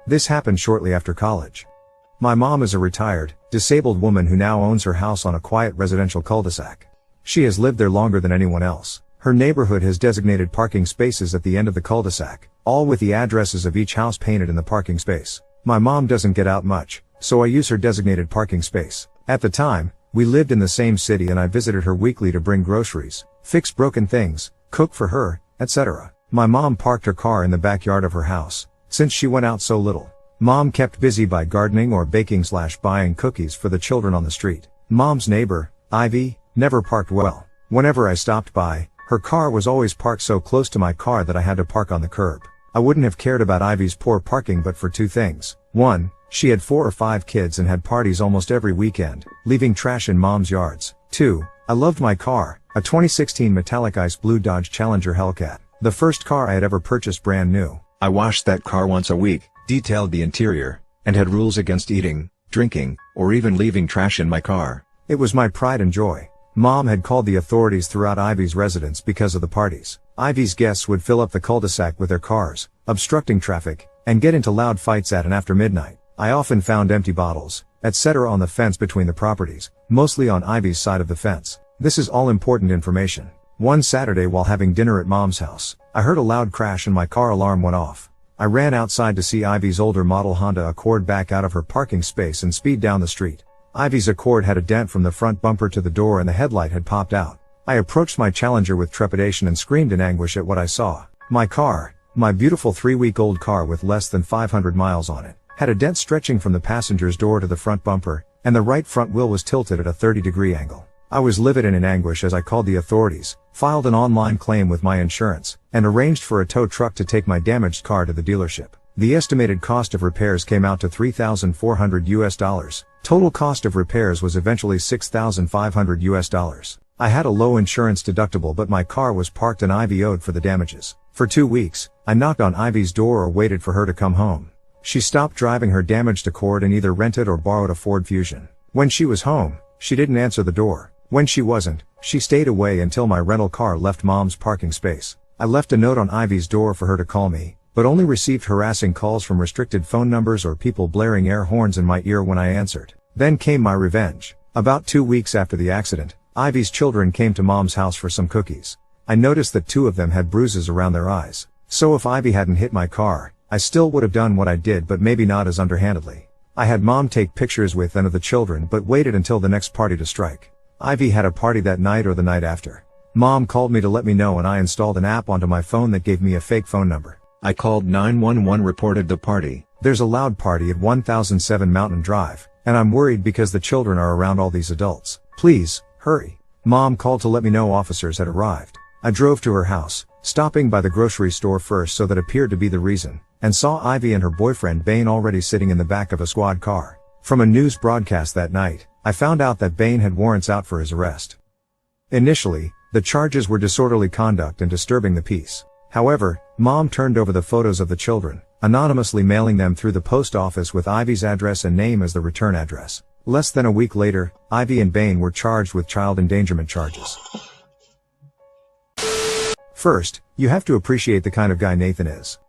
This happened shortly after college. My mom is a retired, disabled woman who now owns her house on a quiet residential cul-de-sac. She has lived there longer than anyone else. Her neighborhood has designated parking spaces at the end of the cul-de-sac, all with the addresses of each house painted in the parking space. My mom doesn't get out much, so I use her designated parking space. At the time, we lived in the same city and I visited her weekly to bring groceries, fix broken things, cook for her, etc. My mom parked her car in the backyard of her house, since she went out so little. Mom kept busy by gardening or baking/buying cookies for the children on the street. Mom's neighbor, Ivy, never parked well. Whenever I stopped by, her car was always parked so close to my car that I had to park on the curb. I wouldn't have cared about Ivy's poor parking but for two things. 1, she had 4 or 5 kids and had parties almost every weekend, leaving trash in mom's yards. 2, I loved my car, a 2016 metallic ice blue Dodge Challenger Hellcat, the first car I had ever purchased brand new. I washed that car once a week, detailed the interior, and had rules against eating, drinking, or even leaving trash in my car. It was my pride and joy. Mom had called the authorities throughout Ivy's residence because of the parties. Ivy's guests would fill up the cul-de-sac with their cars, obstructing traffic, and get into loud fights at and after midnight. I often found empty bottles, etc. on the fence between the properties, mostly on Ivy's side of the fence. This is all important information. One Saturday while having dinner at mom's house, I heard a loud crash and my car alarm went off. I ran outside to see Ivy's older model Honda Accord back out of her parking space and speed down the street. Ivy's Accord had a dent from the front bumper to the door and the headlight had popped out. I approached my Challenger with trepidation and screamed in anguish at what I saw. My car, my beautiful 3-week-old car with less than 500 miles on it, had a dent stretching from the passenger's door to the front bumper, and the right front wheel was tilted at a 30-degree angle. I was livid and in anguish as I called the authorities, filed an online claim with my insurance, and arranged for a tow truck to take my damaged car to the dealership. The estimated cost of repairs came out to $3,400. Total cost of repairs was eventually $6,500. I had a low insurance deductible but my car was parked and Ivy owed for the damages. For 2 weeks, I knocked on Ivy's door or waited for her to come home. She stopped driving her damaged Accord and either rented or borrowed a Ford Fusion. When she was home, she didn't answer the door. When she wasn't, she stayed away until my rental car left mom's parking space. I left a note on Ivy's door for her to call me, but only received harassing calls from restricted phone numbers or people blaring air horns in my ear when I answered. Then came my revenge. About 2 weeks after the accident, Ivy's children came to mom's house for some cookies. I noticed that 2 of them had bruises around their eyes. So if Ivy hadn't hit my car, I still would have done what I did but maybe not as underhandedly. I had mom take pictures with and of the children but waited until the next party to strike. Ivy had a party that night or the night after. Mom called me to let me know and I installed an app onto my phone that gave me a fake phone number. I called 911, reported the party. There's a loud party at 1007 Mountain Drive, and I'm worried because the children are around all these adults. Please, hurry. Mom called to let me know officers had arrived. I drove to her house, stopping by the grocery store first so that appeared to be the reason, and saw Ivy and her boyfriend Bain already sitting in the back of a squad car. From a news broadcast that night, I found out that Bain had warrants out for his arrest. Initially, the charges were disorderly conduct and disturbing the peace. However, Mom turned over the photos of the children, anonymously mailing them through the post office with Ivy's address and name as the return address. Less than a week later, Ivy and Bain were charged with child endangerment charges. First, you have to appreciate the kind of guy Nathan is.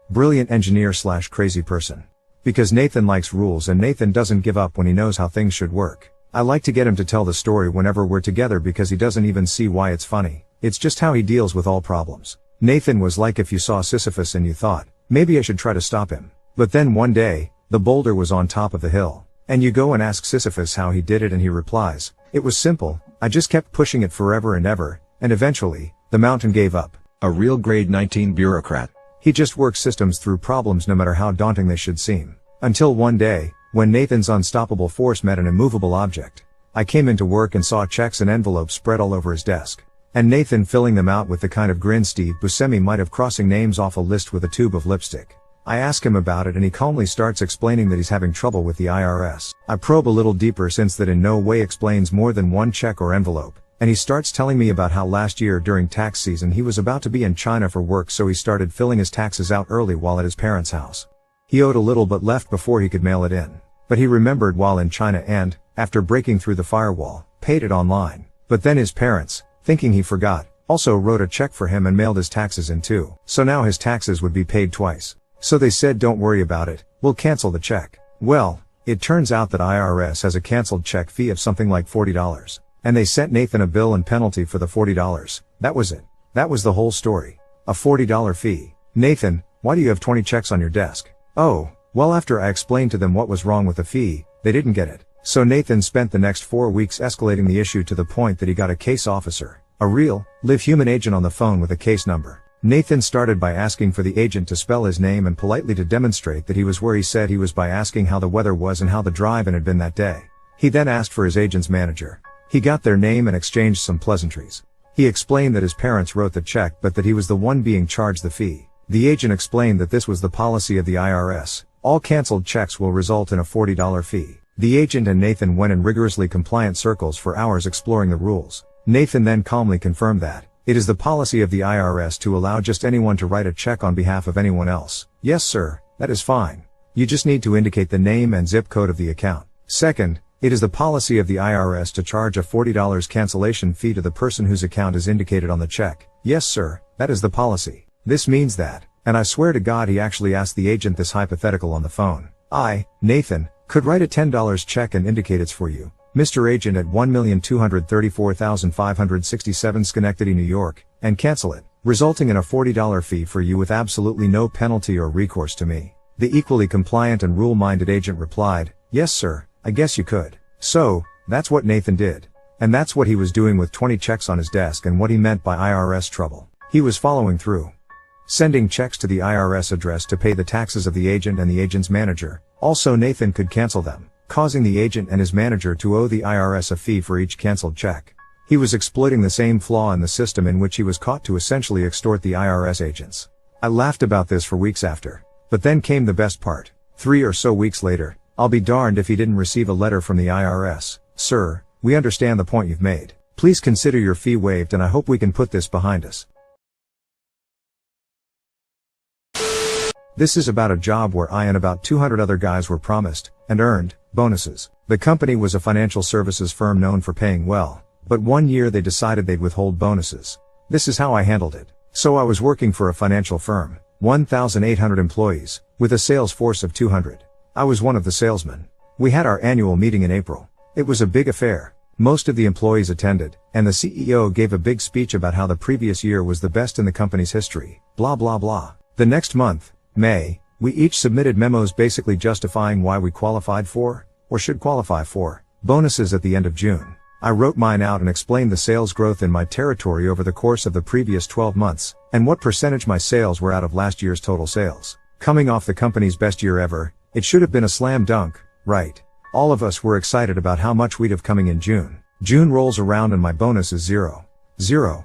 Brilliant engineer/crazy person. Because Nathan likes rules and Nathan doesn't give up when he knows how things should work. I like to get him to tell the story whenever we're together because he doesn't even see why it's funny. It's just how he deals with all problems. Nathan was like if you saw Sisyphus and you thought, maybe I should try to stop him. But then one day, the boulder was on top of the hill. And you go and ask Sisyphus how he did it and he replies, it was simple, I just kept pushing it forever and ever, and eventually, the mountain gave up. A real grade 19 bureaucrat. He just works systems through problems no matter how daunting they should seem. Until one day, when Nathan's unstoppable force met an immovable object. I came into work and saw checks and envelopes spread all over his desk. And Nathan filling them out with the kind of grin Steve Buscemi might have crossing names off a list with a tube of lipstick. I ask him about it and he calmly starts explaining that he's having trouble with the IRS. I probe a little deeper since that in no way explains more than one check or envelope. And he starts telling me about how last year during tax season he was about to be in China for work so he started filling his taxes out early while at his parents' house. He owed a little but left before he could mail it in. But he remembered while in China and, after breaking through the firewall, paid it online. But then his parents, thinking he forgot, also wrote a check for him and mailed his taxes in too. So now his taxes would be paid twice. So they said don't worry about it, we'll cancel the check. Well, it turns out that IRS has a canceled check fee of something like $40. And they sent Nathan a bill and penalty for the $40. That was it. That was the whole story. A $40 fee. Nathan, why do you have 20 checks on your desk? Oh, well, after I explained to them what was wrong with the fee, they didn't get it. So Nathan spent the next 4 weeks escalating the issue to the point that he got a case officer, a real, live human agent on the phone with a case number. Nathan started by asking for the agent to spell his name and politely to demonstrate that he was where he said he was by asking how the weather was and how the drive-in had been that day. He then asked for his agent's manager. He got their name and exchanged some pleasantries. He explained that his parents wrote the check but that he was the one being charged the fee. The agent explained that this was the policy of the IRS. All canceled checks will result in a $40 fee. The agent and Nathan went in rigorously compliant circles for hours exploring the rules. Nathan then calmly confirmed that it is the policy of the IRS to allow just anyone to write a check on behalf of anyone else. Yes sir, that is fine. You just need to indicate the name and zip code of the account. Second, it is the policy of the IRS to charge a $40 cancellation fee to the person whose account is indicated on the check. Yes sir, that is the policy. This means that, and I swear to God he actually asked the agent this hypothetical on the phone. I, Nathan, could write a $10 check and indicate it's for you, Mr. Agent at 1,234,567 Schenectady, New York, and cancel it, resulting in a $40 fee for you with absolutely no penalty or recourse to me. The equally compliant and rule-minded agent replied, yes sir, I guess you could. So, that's what Nathan did. And that's what he was doing with 20 checks on his desk and what he meant by IRS trouble. He was following through. Sending checks to the IRS address to pay the taxes of the agent and the agent's manager. Also Nathan could cancel them, causing the agent and his manager to owe the IRS a fee for each canceled check. He was exploiting the same flaw in the system in which he was caught to essentially extort the IRS agents. I laughed about this for weeks after. But then came the best part. 3 or so weeks later, I'll be darned if he didn't receive a letter from the IRS. Sir, we understand the point you've made. Please consider your fee waived and I hope we can put this behind us. This is about a job where I and about 200 other guys were promised, and earned, bonuses. The company was a financial services firm known for paying well, but one year they decided they'd withhold bonuses. This is how I handled it. So I was working for a financial firm, 1,800 employees, with a sales force of 200. I was one of the salesmen. We had our annual meeting in April. It was a big affair. Most of the employees attended, and the CEO gave a big speech about how the previous year was the best in the company's history, blah blah blah. The next month, May, we each submitted memos basically justifying why we qualified for, or should qualify for, bonuses at the end of June. I wrote mine out and explained the sales growth in my territory over the course of the previous 12 months, and what percentage my sales were out of last year's total sales. Coming off the company's best year ever, it should have been a slam dunk, right? All of us were excited about how much we'd have coming in June. June rolls around and my bonus is zero. Zero.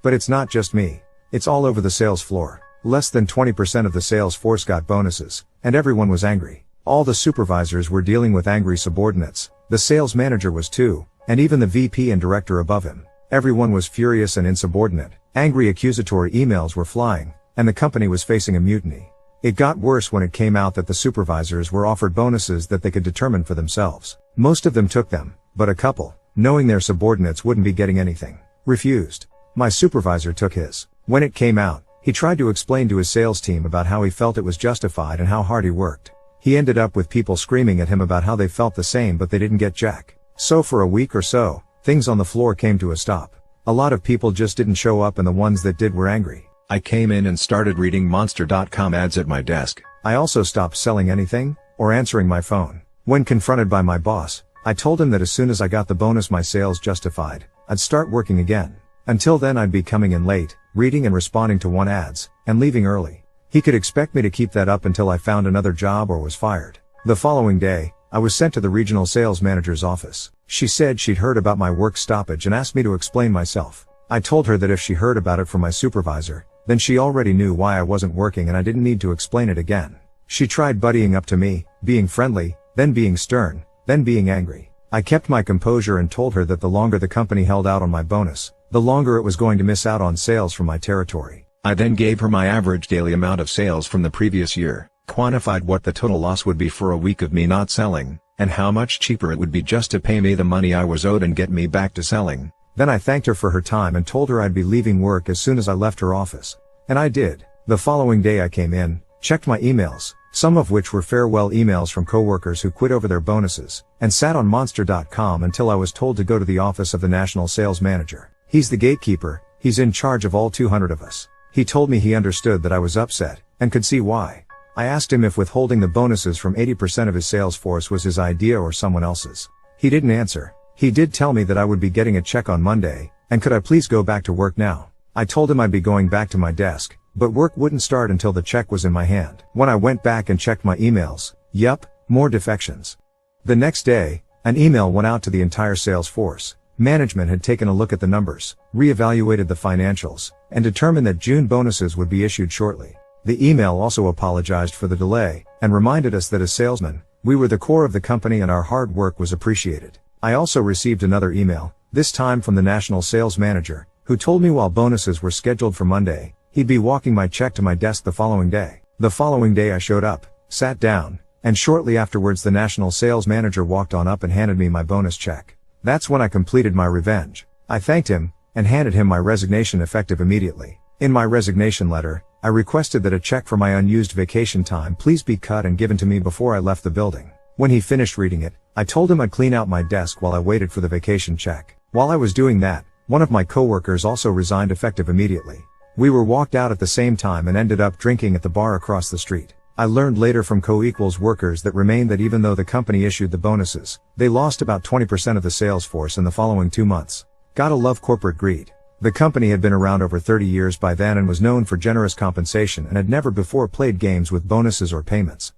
But it's not just me. It's all over the sales floor. Less than 20% of the sales force got bonuses, and everyone was angry. All the supervisors were dealing with angry subordinates. The sales manager was too, and even the VP and director above him. Everyone was furious and insubordinate. Angry accusatory emails were flying, and the company was facing a mutiny. It got worse when it came out that the supervisors were offered bonuses that they could determine for themselves. Most of them took them, but a couple, knowing their subordinates wouldn't be getting anything, refused. My supervisor took his. When it came out, he tried to explain to his sales team about how he felt it was justified and how hard he worked. He ended up with people screaming at him about how they felt the same but they didn't get jack. So for a week or so, things on the floor came to a stop. A lot of people just didn't show up and the ones that did were angry. I came in and started reading Monster.com ads at my desk. I also stopped selling anything, or answering my phone. When confronted by my boss, I told him that as soon as I got the bonus my sales justified, I'd start working again. Until then I'd be coming in late, reading and responding to one ads, and leaving early. He could expect me to keep that up until I found another job or was fired. The following day, I was sent to the regional sales manager's office. She said she'd heard about my work stoppage and asked me to explain myself. I told her that if she heard about it from my supervisor, then she already knew why I wasn't working and I didn't need to explain it again. She tried buddying up to me, being friendly, then being stern, then being angry. I kept my composure and told her that the longer the company held out on my bonus, the longer it was going to miss out on sales from my territory. I then gave her my average daily amount of sales from the previous year, quantified what the total loss would be for a week of me not selling, and how much cheaper it would be just to pay me the money I was owed and get me back to selling. Then I thanked her for her time and told her I'd be leaving work as soon as I left her office. And I did. The following day I came in, checked my emails, some of which were farewell emails from coworkers who quit over their bonuses, and sat on monster.com until I was told to go to the office of the national sales manager. He's the gatekeeper, he's in charge of all 200 of us. He told me he understood that I was upset, and could see why. I asked him if withholding the bonuses from 80% of his sales force was his idea or someone else's. He didn't answer. He did tell me that I would be getting a check on Monday, and could I please go back to work now? I told him I'd be going back to my desk, but work wouldn't start until the check was in my hand. When I went back and checked my emails, yup, more defections. The next day, an email went out to the entire sales force. Management had taken a look at the numbers, reevaluated the financials, and determined that June bonuses would be issued shortly. The email also apologized for the delay, and reminded us that as salesmen, we were the core of the company and our hard work was appreciated. I also received another email, this time from the national sales manager, who told me while bonuses were scheduled for Monday, he'd be walking my check to my desk the following day. The following day I showed up, sat down, and shortly afterwards the national sales manager walked on up and handed me my bonus check. That's when I completed my revenge. I thanked him, and handed him my resignation effective immediately. In my resignation letter, I requested that a check for my unused vacation time please be cut and given to me before I left the building. When he finished reading it, I told him I'd clean out my desk while I waited for the vacation check. While I was doing that, one of my coworkers also resigned effective immediately. We were walked out at the same time and ended up drinking at the bar across the street. I learned later from co-equals workers that remained that even though the company issued the bonuses, they lost about 20% of the sales force in the following 2 months. Gotta love corporate greed. The company had been around over 30 years by then and was known for generous compensation and had never before played games with bonuses or payments.